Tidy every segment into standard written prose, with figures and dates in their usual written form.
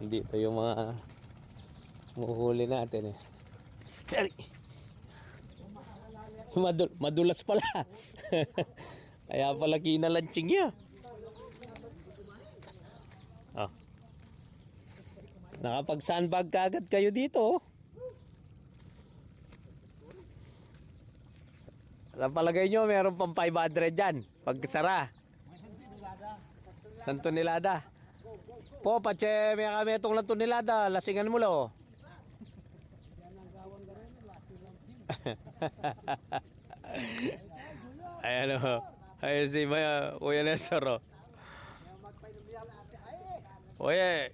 Dito yung mga muhuli natin eh. Madulas pala. Kaya pala kinalansing niya. Oh. Nakapag-sandbag kagad kayo dito. Sa palagay nyo, meron pang 500 dyan. Pag-sara. San tonelada. Po, pache, may kami itong lang tonelada. Lasingan mo lo. Ayan o. Ayan si Kuya Nestor o. Oye,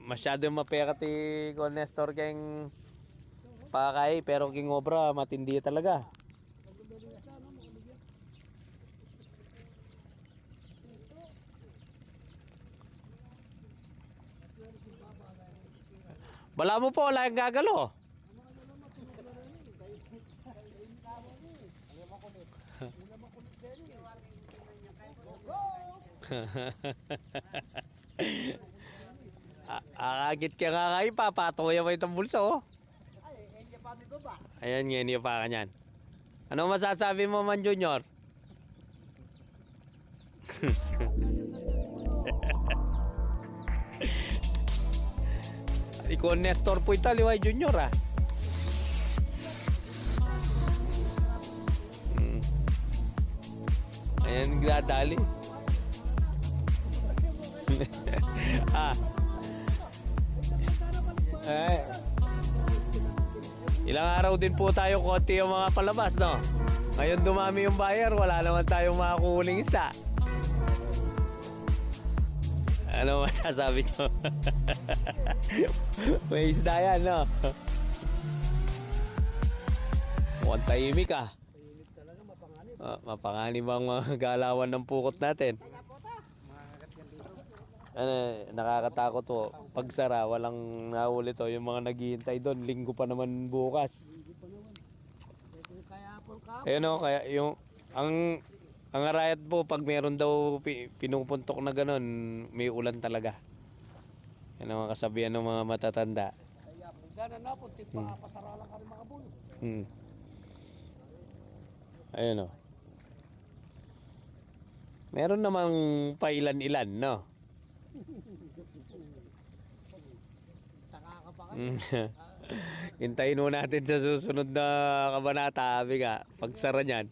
masyado mapera ti Kuya Nestor keng pakay. Pero king obra, matindi talaga. Wala mo po, wala yung gagalo. Akagit ka nga kayo, papatuya mo itong bulso. Ayan nga, niya pa kanyan. Ano masasabi mo man, Junior? Ikaw Nestor po italiway Junior ah. Ayan gladali. Ah. Ilang araw din po tayo konti yung mga palabas no. Ngayon dumami yung buyer, wala naman tayong makakuling isda. Ano masasabi nyo? May isda yan, no? Mukhang tahimik ah. Tahimik talaga, mapanganib. Mapanganib ang mga galawan ng pukot natin. Ano, nakakatakot po. Pag sara, walang nahuli to. Yung mga naghihintay doon, linggo pa naman bukas. Hindi pa naman. Kaya apol ka. Ayun o, kaya yung... Ang arayat po, pag meron daw pinupuntok na ganun, may ulan talaga. Yan ang mga kasabihan ng mga matatanda. Kaya kung gana na po, pasara lang ka rin makabulo. Ayun o. Meron namang pailan-ilan, no? Taka ka pa kayo. Hintayin mo natin sa susunod na kabanata, sabi nga, pagsara niyan.